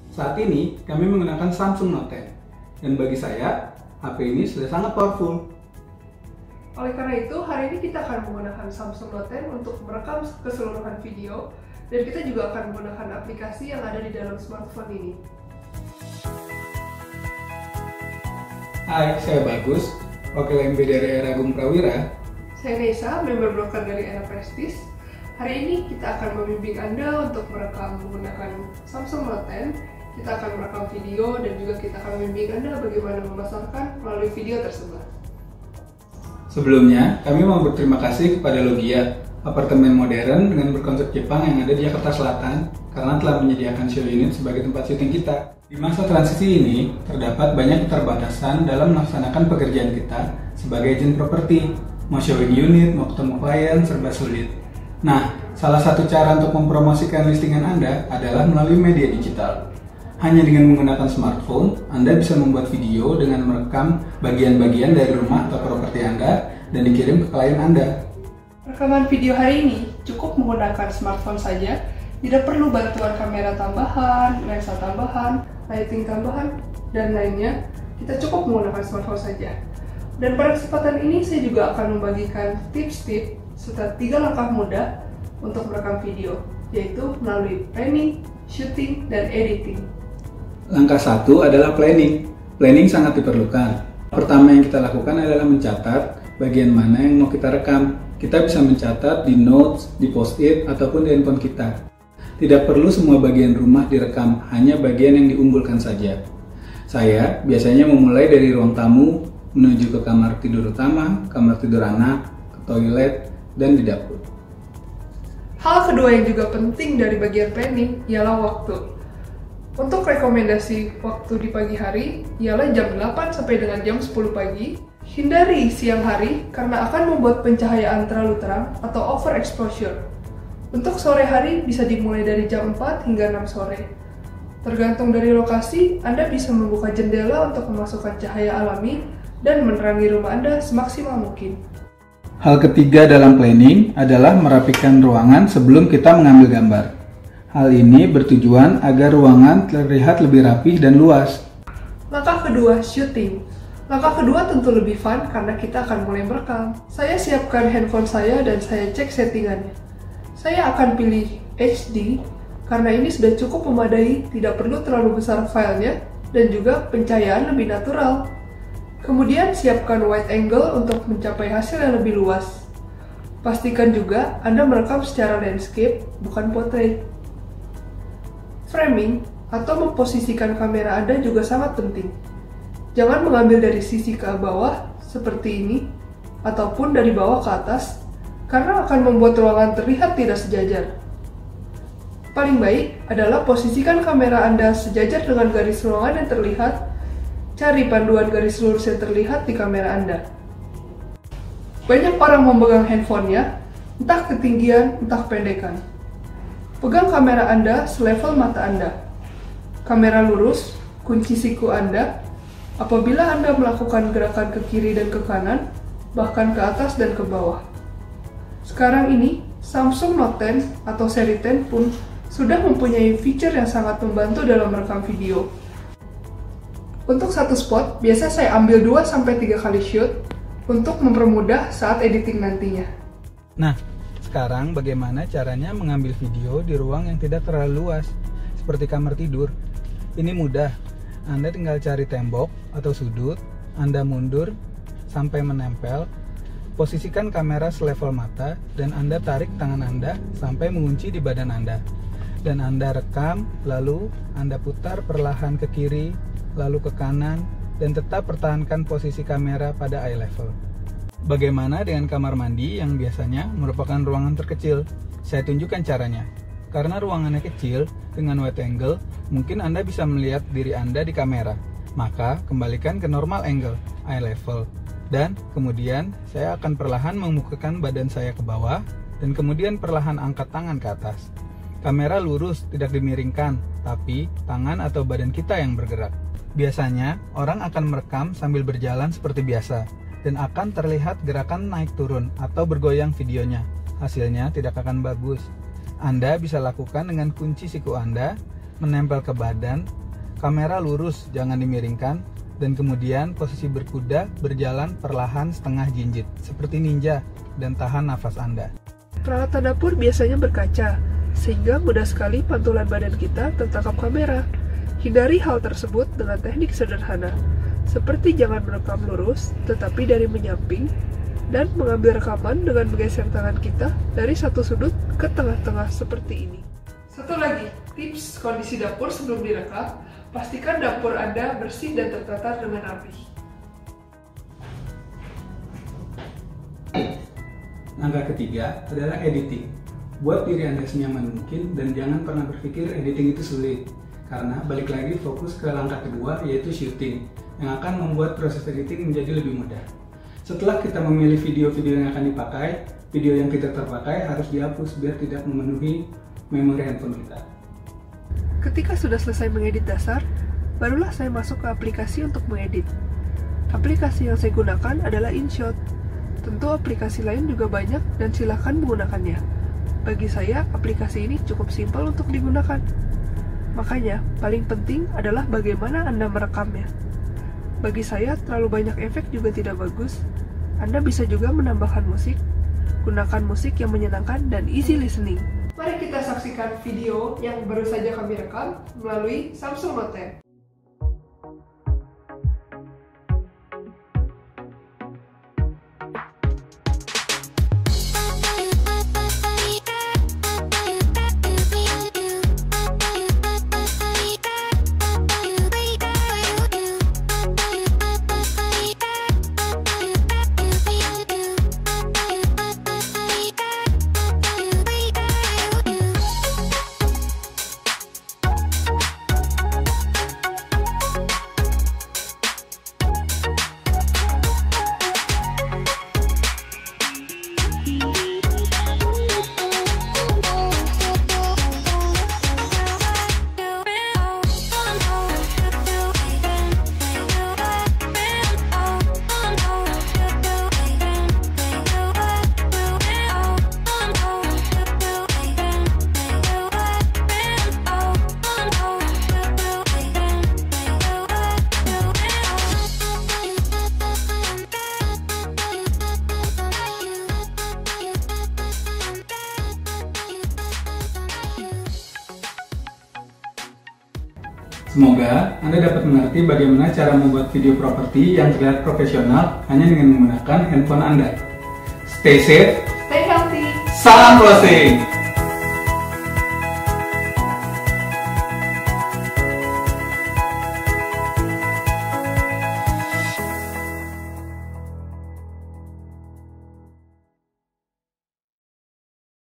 Saat ini kami menggunakan Samsung Note 10 dan bagi saya HP ini sudah sangat powerful. Oleh karena itu, hari ini kita akan menggunakan Samsung Note 10 untuk merekam keseluruhan video dan kita juga akan menggunakan aplikasi yang ada di dalam smartphone ini. Hai, saya Bagus, wakil MB dari Era Agung Prawira. Saya Nesa, member broker dari Era Prestige. Hari ini kita akan membimbing Anda untuk merekam menggunakan Samsung Note 10. Kita akan merekam video dan juga kita akan membimbing Anda bagaimana memasarkan melalui video tersebut. Sebelumnya, kami mau berterima kasih kepada Logia, apartemen modern dengan berkonsep Jepang yang ada di Jakarta Selatan, karena telah menyediakan show unit sebagai tempat syuting kita. Di masa transisi ini, terdapat banyak keterbatasan dalam melaksanakan pekerjaan kita sebagai agent properti. Mau showing unit, mau ketemu klien, serba sulit. Nah, salah satu cara untuk mempromosikan listingan Anda adalah melalui media digital. Hanya dengan menggunakan smartphone, Anda bisa membuat video dengan merekam bagian-bagian dari rumah atau properti Anda dan dikirim ke klien Anda. Rekaman video hari ini cukup menggunakan smartphone saja, tidak perlu bantuan kamera tambahan, lensa tambahan, lighting tambahan, dan lainnya. Kita cukup menggunakan smartphone saja. Dan pada kesempatan ini saya juga akan membagikan tips-tips serta 3 langkah mudah untuk merekam video, yaitu melalui planning, shooting, dan editing. Langkah 1 adalah planning. Planning sangat diperlukan. Pertama yang kita lakukan adalah mencatat bagian mana yang mau kita rekam. Kita bisa mencatat di notes, di post-it, ataupun di handphone kita. Tidak perlu semua bagian rumah direkam, hanya bagian yang diunggulkan saja. Saya biasanya memulai dari ruang tamu, menuju ke kamar tidur utama, kamar tidur anak, ke toilet, dan di dapur. Hal kedua yang juga penting dari bagian planning ialah waktu. Untuk rekomendasi waktu di pagi hari ialah jam 8 sampai dengan jam 10 pagi. Hindari siang hari karena akan membuat pencahayaan terlalu terang atau overexposure. Untuk sore hari bisa dimulai dari jam 4 hingga 6 sore. Tergantung dari lokasi, Anda bisa membuka jendela untuk memasukkan cahaya alami dan menerangi rumah Anda semaksimal mungkin. Hal ketiga dalam planning adalah merapikan ruangan sebelum kita mengambil gambar. Hal ini bertujuan agar ruangan terlihat lebih rapih dan luas. Langkah kedua, shooting. Langkah kedua tentu lebih fun karena kita akan mulai merekam. Saya siapkan handphone saya dan saya cek settingannya. Saya akan pilih HD karena ini sudah cukup memadai, tidak perlu terlalu besar filenya, dan juga pencahayaan lebih natural. Kemudian siapkan wide angle untuk mencapai hasil yang lebih luas. Pastikan juga Anda merekam secara landscape, bukan portrait. Framing atau memposisikan kamera Anda juga sangat penting. Jangan mengambil dari sisi ke bawah seperti ini, ataupun dari bawah ke atas, karena akan membuat ruangan terlihat tidak sejajar. Paling baik adalah posisikan kamera Anda sejajar dengan garis ruangan yang terlihat. Cari panduan garis lurus yang terlihat di kamera Anda. Banyak orang memegang handphonenya, entah ketinggian, entah pendekan. Pegang kamera Anda selevel mata Anda. Kamera lurus, kunci siku Anda. Apabila Anda melakukan gerakan ke kiri dan ke kanan, bahkan ke atas dan ke bawah. Sekarang ini, Samsung Note 10 atau seri 10 pun sudah mempunyai fitur yang sangat membantu dalam merekam video. Untuk satu spot, biasa saya ambil 2-3 kali shoot untuk mempermudah saat editing nantinya. Nah, sekarang bagaimana caranya mengambil video di ruang yang tidak terlalu luas, seperti kamar tidur? Ini mudah. Anda tinggal cari tembok atau sudut, Anda mundur sampai menempel, posisikan kamera selevel mata, dan Anda tarik tangan Anda sampai mengunci di badan Anda. Dan Anda rekam, lalu Anda putar perlahan ke kiri, lalu ke kanan, dan tetap pertahankan posisi kamera pada eye level. Bagaimana dengan kamar mandi yang biasanya merupakan ruangan terkecil? Saya tunjukkan caranya. Karena ruangannya kecil, dengan wide angle, mungkin Anda bisa melihat diri Anda di kamera. Maka, kembalikan ke normal angle, eye level. Dan kemudian, saya akan perlahan memukakan badan saya ke bawah, dan kemudian perlahan angkat tangan ke atas. Kamera lurus, tidak dimiringkan, tapi tangan atau badan kita yang bergerak. Biasanya, orang akan merekam sambil berjalan seperti biasa, dan akan terlihat gerakan naik turun atau bergoyang videonya. Hasilnya tidak akan bagus. Anda bisa lakukan dengan kunci siku Anda, menempel ke badan, kamera lurus, jangan dimiringkan, dan kemudian posisi berkuda berjalan perlahan setengah jinjit, seperti ninja, dan tahan nafas Anda. Peralatan dapur biasanya berkaca, sehingga mudah sekali pantulan badan kita tertangkap kamera. Hindari hal tersebut dengan teknik sederhana, seperti jangan merekam lurus, tetapi dari menyamping, dan mengambil rekaman dengan menggeser tangan kita dari satu sudut ke tengah-tengah seperti ini. Satu lagi, tips kondisi dapur sebelum direkam, pastikan dapur Anda bersih dan tertata dengan rapi. Langkah ketiga adalah editing. Buat diri Anda senyaman mungkin dan jangan pernah berpikir editing itu sulit. Karena balik lagi fokus ke langkah kedua yaitu syuting, yang akan membuat proses editing menjadi lebih mudah. Setelah kita memilih video-video yang akan dipakai, video yang tidak terpakai harus dihapus biar tidak memenuhi memori handphone kita. Ketika sudah selesai mengedit dasar, barulah saya masuk ke aplikasi untuk mengedit. Aplikasi yang saya gunakan adalah InShot. Tentu aplikasi lain juga banyak dan silahkan menggunakannya. Bagi saya, aplikasi ini cukup simpel untuk digunakan. Makanya, paling penting adalah bagaimana Anda merekamnya. Bagi saya, terlalu banyak efek juga tidak bagus. Anda bisa juga menambahkan musik. Gunakan musik yang menyenangkan dan easy listening. Mari kita saksikan video yang baru saja kami rekam melalui Samsung Note 10. Semoga Anda dapat mengerti bagaimana cara membuat video properti yang terlihat profesional hanya dengan menggunakan handphone Anda. Stay safe, Stay healthy. salam closing!